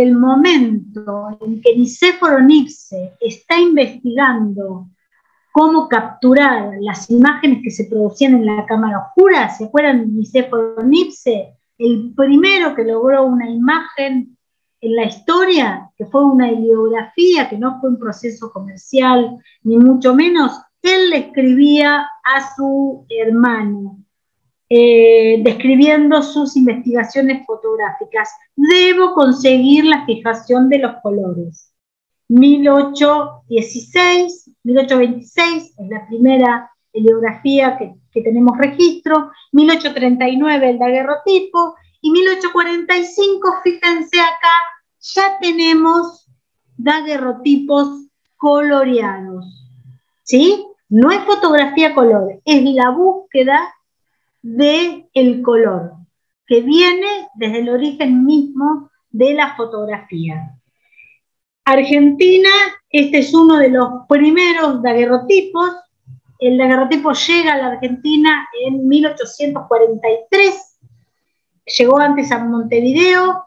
el momento en que Nicéforo Nipse está investigando cómo capturar las imágenes que se producían en la cámara oscura, ¿se acuerdan de Nicéforo Nipse? El primero que logró una imagen en la historia, que fue una ideografía, que no fue un proceso comercial, ni mucho menos, él le escribía a su hermano, describiendo sus investigaciones fotográficas. Debo conseguir la fijación de los colores. 1826 es la primera heliografía que tenemos registro, 1839 el daguerrotipo, y 1845, fíjense acá, ya tenemos daguerrotipos coloreados, ¿sí? No es fotografía color, es la búsqueda del color, que viene desde el origen mismo de la fotografía. Argentina, este es uno de los primeros daguerrotipos. El daguerrotipo llega a la Argentina en 1843, llegó antes a Montevideo,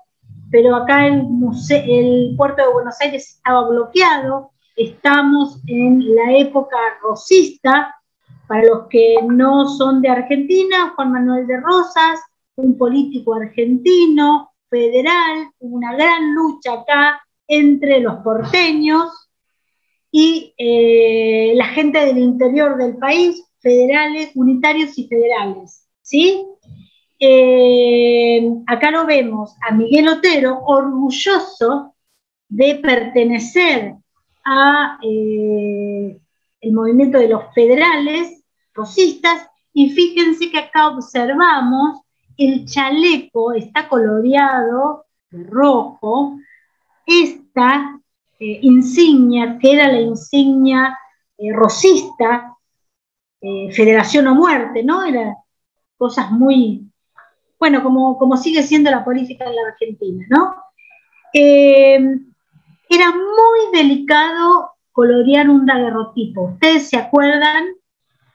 pero acá el puerto de Buenos Aires estaba bloqueado. Estamos en la época rosista. Para los que no son de Argentina, Juan Manuel de Rosas, un político argentino, federal, una gran lucha acá entre los porteños y la gente del interior del país, federales, unitarios y federales, ¿sí? Acá lo vemos a Miguel Otero, orgulloso de pertenecer a el movimiento de los federales, rosistas, y fíjense que acá observamos el chaleco, está coloreado de rojo, esta insignia, que era la insignia rosista, Federación o Muerte, ¿no? Eran cosas muy, bueno, como sigue siendo la política en la Argentina, ¿no? Era muy delicado colorear un daguerrotipo. Ustedes se acuerdan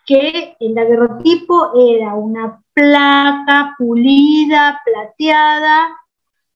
que el daguerrotipo era una placa pulida, plateada,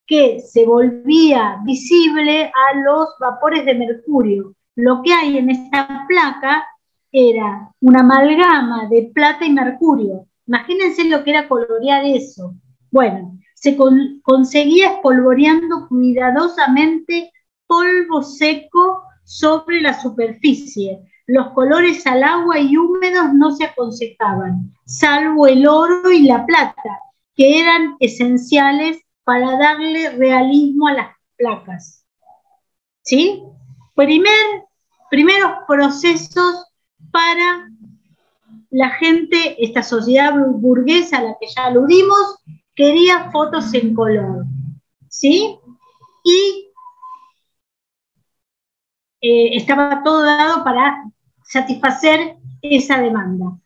que se volvía visible a los vapores de mercurio. Lo que hay en esta placa era una amalgama de plata y mercurio. Imagínense lo que era colorear eso. Bueno, se conseguía espolvoreando cuidadosamente polvo seco sobre la superficie. Los colores al agua y húmedos no se aconsejaban, salvo el oro y la plata, que eran esenciales para darle realismo a las placas. ¿Sí? Primeros procesos para la gente, esta sociedad burguesa a la que ya aludimos, quería fotos en color. ¿Sí? Y estaba todo dado para satisfacer esa demanda.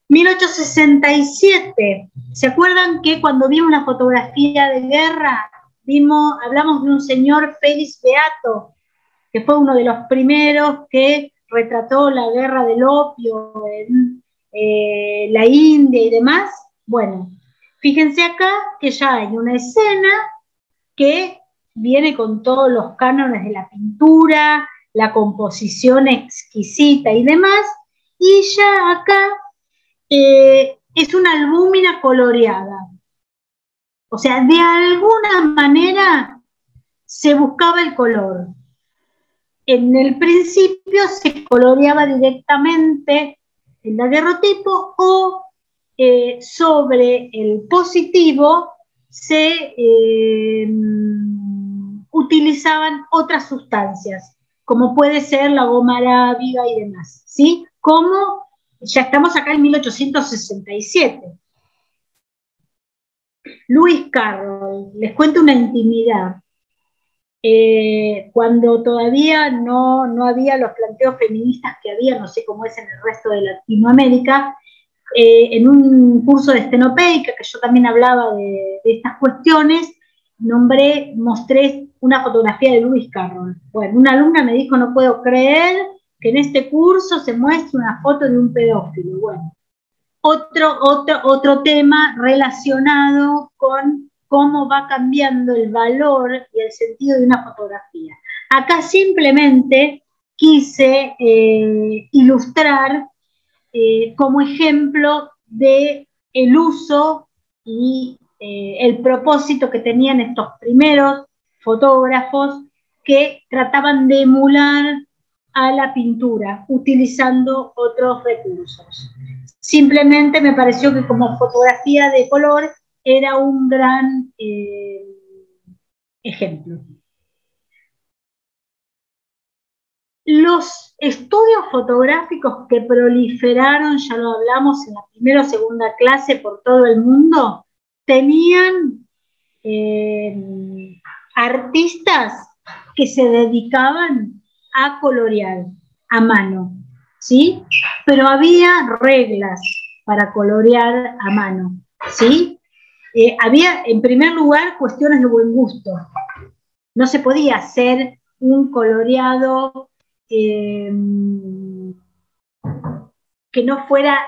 1867, ¿se acuerdan que cuando vimos la fotografía de guerra, hablamos de un señor Félix Beato, que fue uno de los primeros que retrató la guerra del opio en la India y demás? Bueno, fíjense acá que ya hay una escena que viene con todos los cánones de la pintura, la composición exquisita y demás, y ya acá es una albúmina coloreada. O sea, de alguna manera se buscaba el color. En el principio se coloreaba directamente el daguerrotipo o sobre el positivo se utilizaban otras sustancias, como puede ser la goma arábiga y demás, ¿sí? Como ya estamos acá en 1867. Lewis Carroll, les cuento una intimidad. Cuando todavía no había los planteos feministas que había, no sé cómo es en el resto de Latinoamérica, en un curso de estenopeica, que yo también hablaba de estas cuestiones, mostré una fotografía de Lewis Carroll. Bueno, una alumna me dijo, no puedo creer que en este curso se muestre una foto de un pedófilo. Bueno, otro tema relacionado con cómo va cambiando el valor y el sentido de una fotografía. Acá simplemente quise ilustrar como ejemplo de el uso y el propósito que tenían estos primeros fotógrafos que trataban de emular a la pintura utilizando otros recursos. Simplemente me pareció que como fotografía de color era un gran ejemplo. Los estudios fotográficos que proliferaron, ya lo hablamos en la primera o segunda clase por todo el mundo, tenían artistas que se dedicaban a colorear a mano, ¿sí? Pero había reglas para colorear a mano, ¿sí? Había, en primer lugar, cuestiones de buen gusto. No se podía hacer un coloreado que no fuera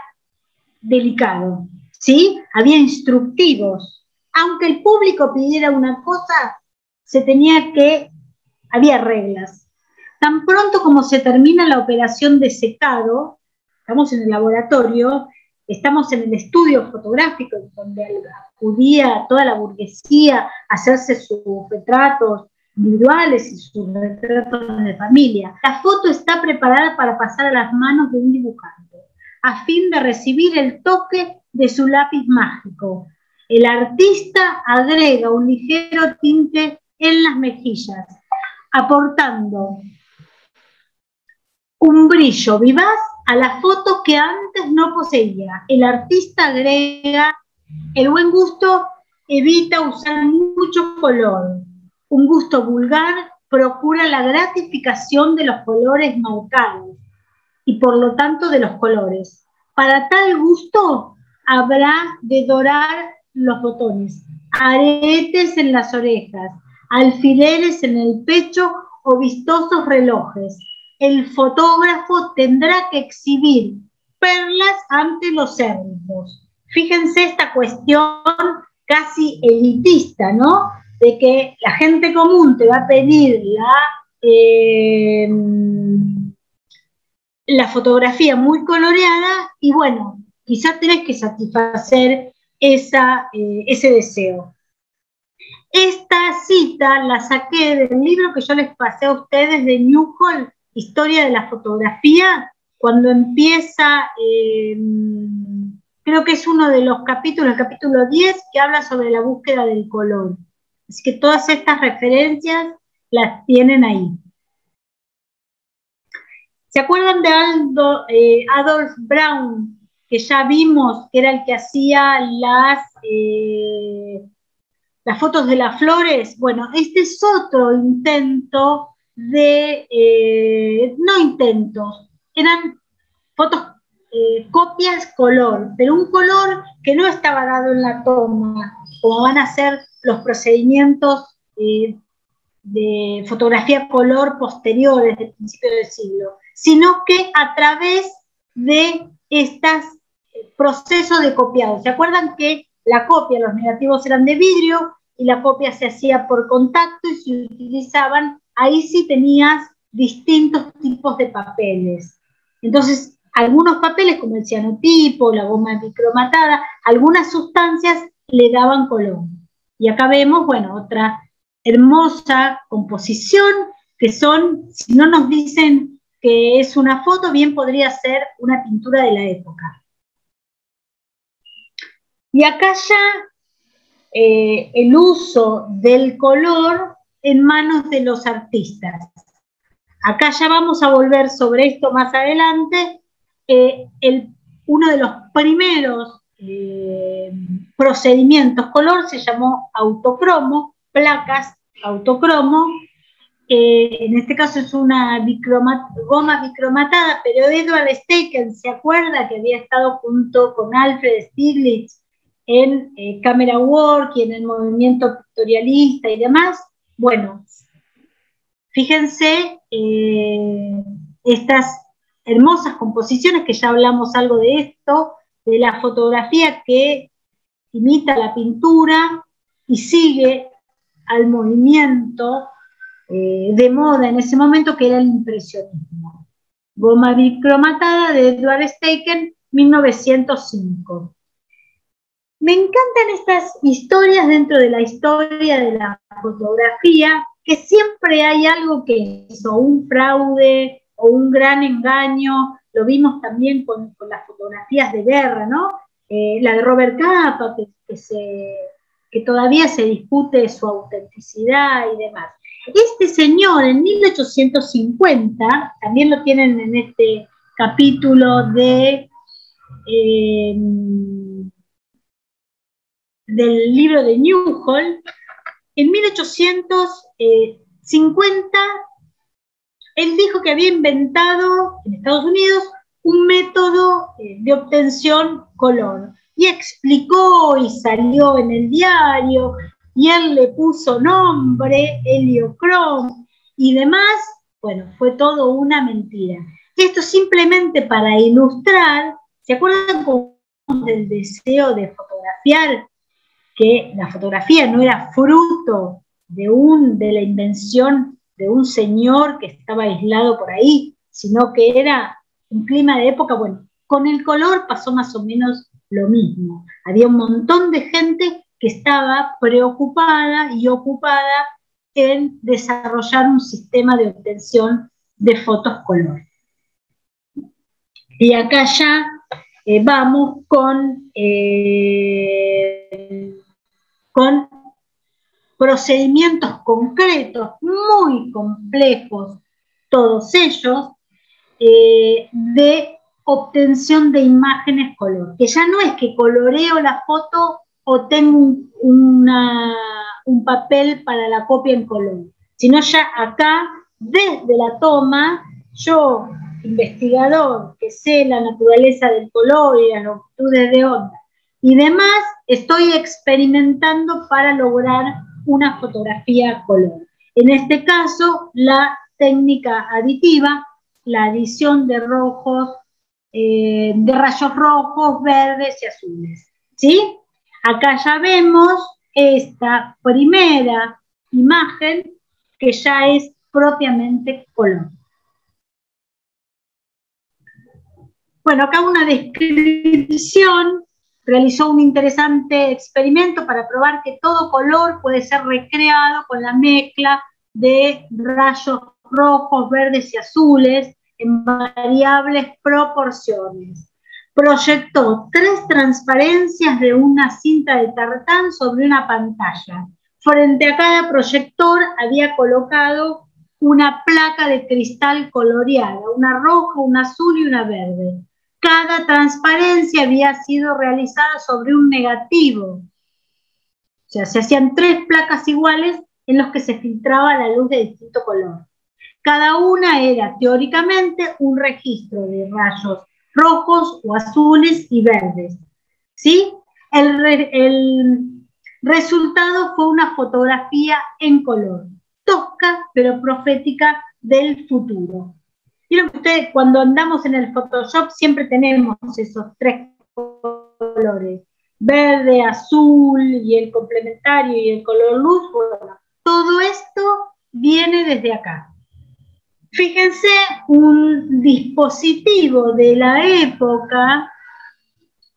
delicado, ¿sí? Había instructivos. Aunque el público pidiera una cosa, había reglas. Tan pronto como se termina la operación de secado, estamos en el laboratorio, estamos en el estudio fotográfico, donde acudía toda la burguesía a hacerse sus retratos individuales y sus retratos de familia. La foto está preparada para pasar a las manos de un dibujante, a fin de recibir el toque de su lápiz mágico. El artista agrega un ligero tinte en las mejillas, aportando un brillo vivaz a la foto que antes no poseía. El artista agrega: el buen gusto evita usar mucho color. Un gusto vulgar procura la gratificación de los colores marcados y por lo tanto de los colores. Para tal gusto habrá de dorar los botones, aretes en las orejas, alfileres en el pecho o vistosos relojes. El fotógrafo tendrá que exhibir perlas ante los cerdos. Fíjense esta cuestión casi elitista, ¿no? De que la gente común te va a pedir la fotografía muy coloreada y bueno, quizás tenés que satisfacer ese deseo. Esta cita la saqué del libro que yo les pasé a ustedes de Newhall, Historia de la Fotografía, cuando empieza, creo que es uno de los capítulos, el capítulo 10, que habla sobre la búsqueda del color. Así que todas estas referencias las tienen ahí. ¿Se acuerdan de Adolf Braun, que ya vimos que era el que hacía las fotos de las flores? Bueno, este es otro intento no intentos, eran fotos, copias color, pero un color que no estaba dado en la toma, como van a ser los procedimientos de fotografía color posteriores del principio del siglo, sino que a través de estos procesos de copiado. ¿Se acuerdan que la copia, los negativos eran de vidrio y la copia se hacía por contacto y se utilizaban, ahí sí tenías distintos tipos de papeles? Entonces, algunos papeles como el cianotipo, la goma bicromatada, algunas sustancias le daban color. Y acá vemos, bueno, otra hermosa composición, que son, si no nos dicen que es una foto, bien podría ser una pintura de la época. Y acá ya el uso del color en manos de los artistas. Acá ya vamos a volver sobre esto más adelante. Uno de los primeros procedimientos color se llamó autocromo, placas autocromo. En este caso es una goma bicromatada, pero Edward Steichen, ¿se acuerda que había estado junto con Alfred Stieglitz en Camera Work y en el movimiento pictorialista y demás? Bueno, fíjense estas hermosas composiciones, que ya hablamos algo de esto, de la fotografía que imita la pintura y sigue al movimiento de moda en ese momento, que era el impresionismo. Goma bicromatada de Edward Steichen, 1905. Me encantan estas historias dentro de la historia de la fotografía, que siempre hay algo que hizo, un fraude o un gran engaño. Lo vimos también con las fotografías de guerra, ¿no? La de Robert Capa, que todavía se discute su autenticidad y demás. Este señor, en 1850, también lo tienen en este capítulo del libro de Newhall, en 1850, él dijo que había inventado en Estados Unidos un método de obtención color, y explicó y salió en el diario, y él le puso nombre, heliocroma y demás. Bueno, fue todo una mentira. Esto simplemente para ilustrar, ¿se acuerdan del deseo de fotografiar? Que la fotografía no era fruto de la invención de un señor que estaba aislado por ahí, sino que era un clima de época. Bueno, con el color pasó más o menos lo mismo. Había un montón de gente que estaba preocupada y ocupada en desarrollar un sistema de obtención de fotos color. Y acá ya vamos con procedimientos concretos, muy complejos, todos ellos, de obtención de imágenes color. Que ya no es que coloreo la foto o tengo un papel para la copia en color, sino ya acá, desde la toma, yo, investigador, que sé la naturaleza del color y las longitudes de onda y demás, estoy experimentando para lograr una fotografía color. En este caso, la técnica aditiva, la adición de rojos, de rayos rojos, verdes y azules. ¿Sí? Acá ya vemos esta primera imagen que ya es propiamente color. Bueno, acá una descripción. Realizó un interesante experimento para probar que todo color puede ser recreado con la mezcla de rayos rojos, verdes y azules en variables proporciones. Proyectó 3 transparencias de una cinta de tartán sobre una pantalla. Frente a cada proyector había colocado una placa de cristal coloreada, una roja, una azul y una verde. Cada transparencia había sido realizada sobre un negativo. O sea, se hacían 3 placas iguales en los que se filtraba la luz de distinto color. Cada una era, teóricamente, un registro de rayos rojos o azules y verdes. ¿Sí? El resultado fue una fotografía en color, tosca pero profética del futuro. Vieron que ustedes, cuando andamos en el Photoshop, siempre tenemos esos 3 colores, verde, azul y el complementario y el color luz. Bueno, todo esto viene desde acá. Fíjense, un dispositivo de la época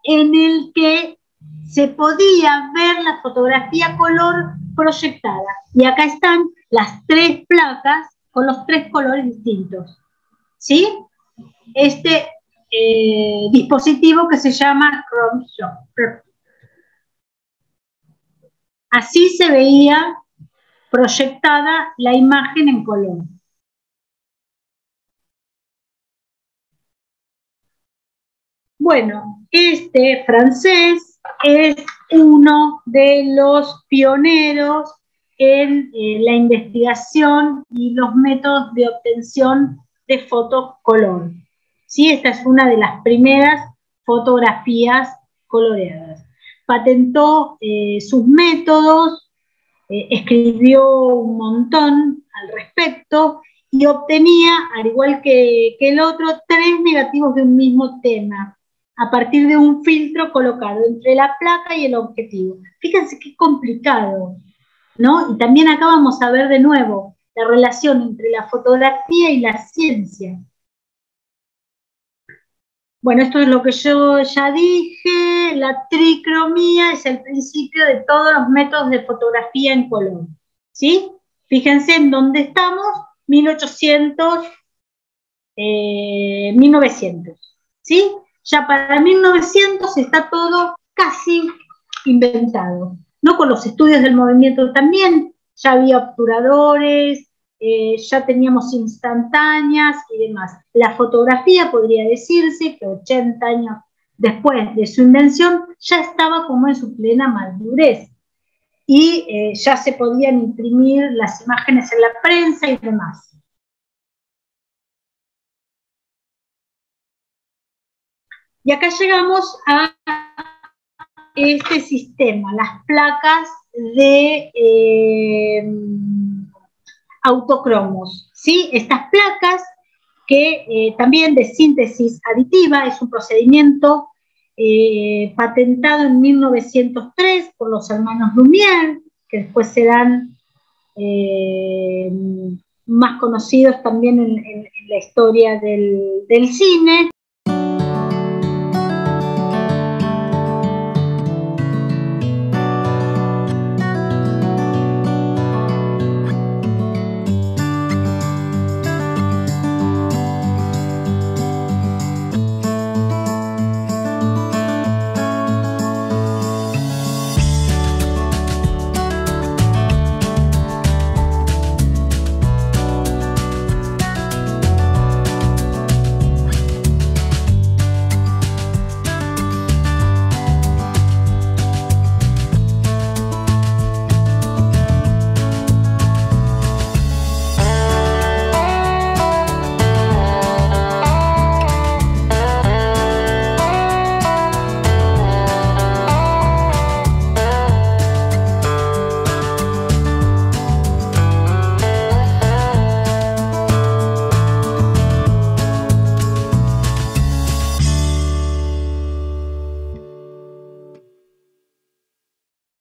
en el que se podía ver la fotografía color proyectada. Y acá están las 3 placas con los 3 colores distintos. ¿Sí? Este dispositivo que se llama ChromeShop. Así se veía proyectada la imagen en color. Bueno, este francés es uno de los pioneros en la investigación y los métodos de obtención de fotos color. ¿Sí? Esta es una de las primeras fotografías coloreadas. Patentó sus métodos, escribió un montón al respecto y obtenía, al igual que el otro, 3 negativos de un mismo tema. a partir de un filtro colocado entre la placa y el objetivo. Fíjense qué complicado, ¿no? Y también acá vamos a ver de nuevo la relación entre la fotografía y la ciencia. Bueno, esto es lo que yo ya dije, la tricromía es el principio de todos los métodos de fotografía en color, ¿sí? Fíjense en dónde estamos, 1800, 1900, ¿sí? Ya para 1900 está todo casi inventado, ¿no? Con los estudios del movimiento también, ya había obturadores, ya teníamos instantáneas y demás. La fotografía podría decirse que 80 años después de su invención ya estaba como en su plena madurez y ya se podían imprimir las imágenes en la prensa y demás. Y acá llegamos a este sistema, las placas de autocromos, ¿sí? Estas placas que también de síntesis aditiva es un procedimiento patentado en 1903 por los hermanos Lumière, que después serán más conocidos también en la historia del cine.